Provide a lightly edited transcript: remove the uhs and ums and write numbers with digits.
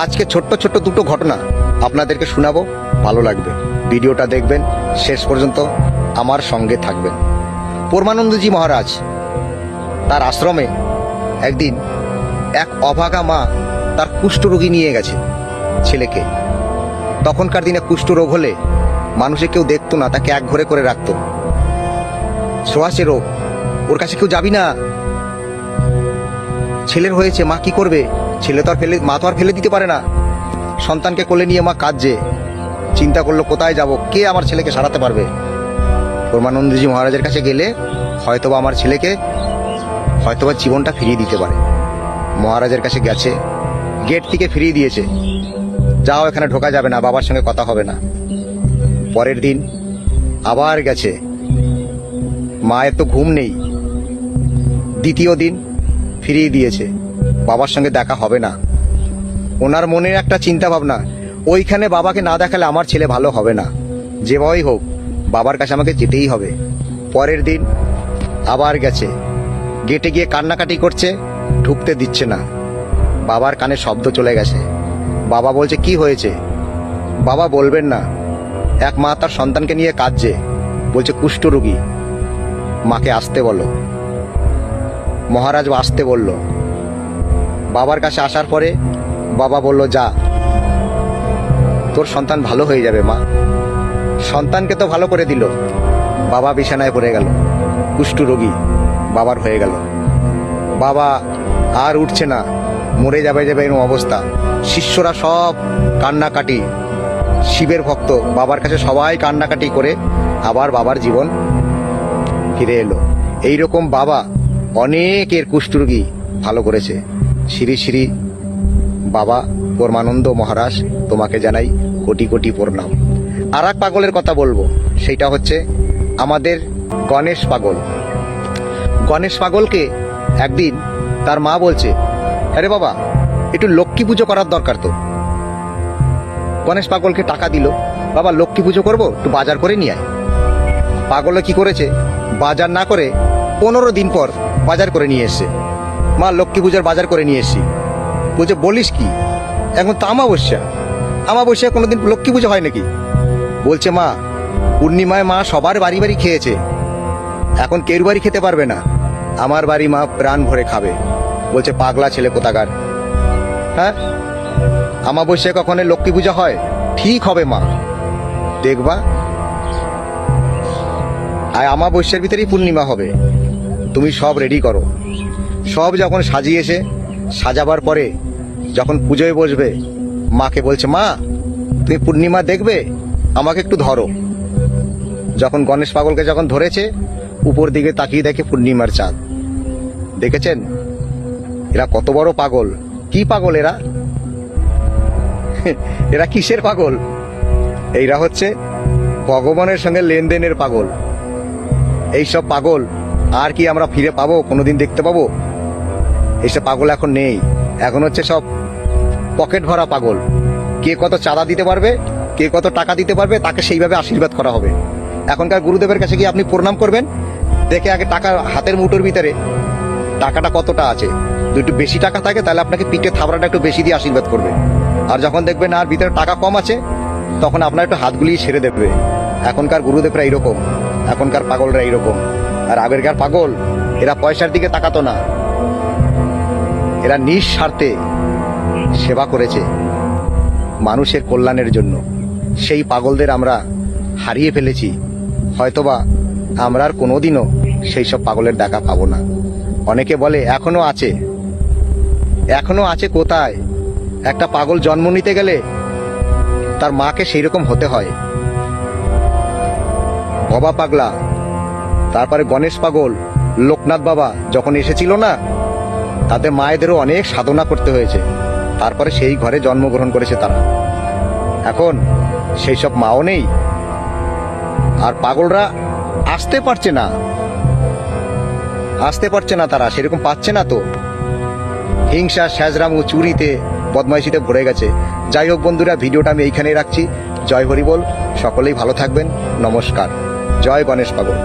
আজকে ছোট্ট ছোট্ট দুটো ঘটনা আপনাদেরকে শোনাবো, ভালো লাগবে। ভিডিওটা দেখবেন, শেষ পর্যন্ত আমার সঙ্গে থাকবেন। পরমানন্দজি মহারাজ তার আশ্রমে একদিন এক অভাগা মা তার কুষ্ঠরোগী নিয়ে গেছে ছেলেকে। তখনকার দিনে কুষ্ঠরোগ হলে মানুষে কেউ দেখতো না, তাকে এক ঘরে করে রাখতো। ছোঁয়াচে রোগ, ওর কাছে কেউ যাবি না। ছেলের হয়েছে, মা কি করবে? মা তো আর ফেলে দিতে পারে না। সন্তানকে কোলে নিয়ে মা কাঁদছে, চিন্তা করলো কোথায় যাব, কে আমার ছেলেকে সারাতে পারবে। পরমানন্দজি মহারাজের কাছে গেলে হয়তোবা আমার ছেলেকে হয়তোবা জীবনটা ফিরিয়ে দিতে পারে। মহারাজের কাছে গেছে, গেট থেকে ফিরিয়ে দিয়েছে, যাও এখানে ঢোকা যাবে না, বাবার সঙ্গে কথা হবে না। পরের দিন আবার গেছে, মায়ের তো ঘুম নেই। দ্বিতীয় দিন ফিরিয়ে দিয়েছে, বাবার সঙ্গে দেখা হবে না। ওনার মনের একটা চিন্তা ভাবনা, ওইখানে বাবাকে না দেখালে আমার ছেলে ভালো হবে না, যেভাবেই হোক বাবার কাছে আমাকে যেতেই হবে। পরের দিন আবার গেছে, গেটে গিয়ে কান্নাকাটি করছে, ঢুকতে দিচ্ছে না। বাবার কানে শব্দ চলে গেছে। বাবা বলছে কি হয়েছে? বাবা বলবেন না। এক মা তার সন্তানকে নিয়ে কাঁদছে, বলছে কুষ্ঠরোগী, মাকে আসতে বলো। মহারাজ আসতে বলল। বাবার কাছে আসার পরে বাবা বলল, যা, তোর সন্তান ভালো হয়ে যাবে মা। সন্তানকে তো ভালো করে দিল, বাবা বিছানায় পড়ে গেল, কুষ্ঠরোগী বাবার হয়ে গেল। বাবা আর উঠছে না, মরে যাবে এরকম অবস্থা। শিষ্যরা সব কান্নাকাটি, শিবের ভক্ত, বাবার কাছে সবাই কান্নাকাটি করে আবার বাবার জীবন ফিরে এলো। এইরকম বাবা অনেকের কুষ্ঠরোগী ভালো করেছে। শ্রী শ্রী বাবা পরমানন্দ মহারাজ, তোমাকে জানাই কোটি কোটি প্রণাম। আর এক পাগলের কথা বলবো, সেইটা হচ্ছে আমাদের গণেশ পাগল। গণেশ পাগলকে একদিন তার মা বলছে, আরে বাবা, একটু লক্ষ্মী পুজো করার দরকার তো। গণেশ পাগলকে টাকা দিল, বাবা লক্ষ্মী পুজো করবো, একটু বাজার করে নিয়ে আয়। পাগলে কি করেছে, বাজার না করে 15 দিন পর বাজার করে নিয়ে এসছে। মা লক্ষ্মী পূজার বাজার করে নিয়ে এসছি। বলছে বলিস কি, এখন তো আমাবস্যা কোনোদিন লক্ষ্মী পুজো হয় নাকি? বলছে মা, পূর্ণিমায় মা সবার বাড়ি বাড়ি খেয়েছে, এখন কেউ বাড়ি খেতে পারবে না, আমার বাড়ি মা প্রাণ ভরে খাবে। বলছে পাগলা ছেলে কোথাকার, হ্যাঁ আমাবস্যায় কখনো লক্ষ্মী পূজা হয়? ঠিক হবে মা, দেখবা আর আমাবস্যার ভিতরেই পূর্ণিমা হবে, তুমি সব রেডি করো। সব যখন সাজিয়েছে, সাজাবার পরে যখন পুজোয় বসবে, মাকে বলছে, মা তুমি পূর্ণিমা দেখবে, আমাকে একটু ধরো। যখন গণেশ পাগলকে যখন ধরেছে, উপর দিকে তাকিয়ে দেখে পূর্ণিমার চাঁদ। দেখেছেন এরা কত বড় পাগল? কি পাগল এরা? এরা কিসের পাগল? এইরা হচ্ছে ভগবানের সঙ্গে লেনদেনের পাগল। এইসব পাগল আর কি আমরা ফিরে পাবো, কোনোদিন দেখতে পাবো? এইসব পাগল এখন নেই, এখন হচ্ছে সব পকেট ভরা পাগল। কে কত চাঁদা দিতে পারবে, কে কত টাকা দিতে পারবে, তাকে সেইভাবে আশীর্বাদ করা হবে। এখনকার গুরুদেবের কাছে গিয়ে আপনি প্রণাম করবেন, দেখে আগে টাকা হাতের মুঠোর ভিতরে টাকাটা কতটা আছে। যদি একটু বেশি টাকা থাকে তাহলে আপনাকে পিঠে থাবড়াটা একটু বেশি দিয়ে আশীর্বাদ করবে। আর যখন দেখবেন আর ভিতরে টাকা কম আছে, তখন আপনার একটু হাতগুলি ছেড়ে দেবে। এখনকার গুরুদেবরা এইরকম, এখনকার পাগলরা এইরকম। আর আগেরকার পাগল, এরা পয়সার দিকে তাকাতো না, এরা নিঃস্বার্থে সেবা করেছে মানুষের কল্যাণের জন্য। সেই পাগলদের আমরা হারিয়ে ফেলেছি, হয়তোবা আমরা আর কোনোদিনও সেই সব পাগলের দেখা পাবো না। অনেকে বলে এখনো আছে কোথায়? একটা পাগল জন্ম নিতে গেলে তার মাকে সেই রকম হতে হয়। বাবা পাগলা, তারপরে গণেশ পাগল, লোকনাথ বাবা যখন এসেছিল না, তাদের মায়েদেরও অনেক সাধনা করতে হয়েছে, তারপরে সেই ঘরে জন্মগ্রহণ করেছে তারা। এখন সেই সব মাও নেই, আর পাগলরা আসতে পারছে না, তারা সেরকম পাচ্ছে না তো। হিংসা, স্যাজরামু, চুরিতে, বদমাইশিতে ভরে গেছে। যাই হোক বন্ধুরা, ভিডিওটা আমি এইখানেই রাখছি। জয় হরি বল, সকলেই ভালো থাকবেন, নমস্কার। জয় গণেশ পাগল।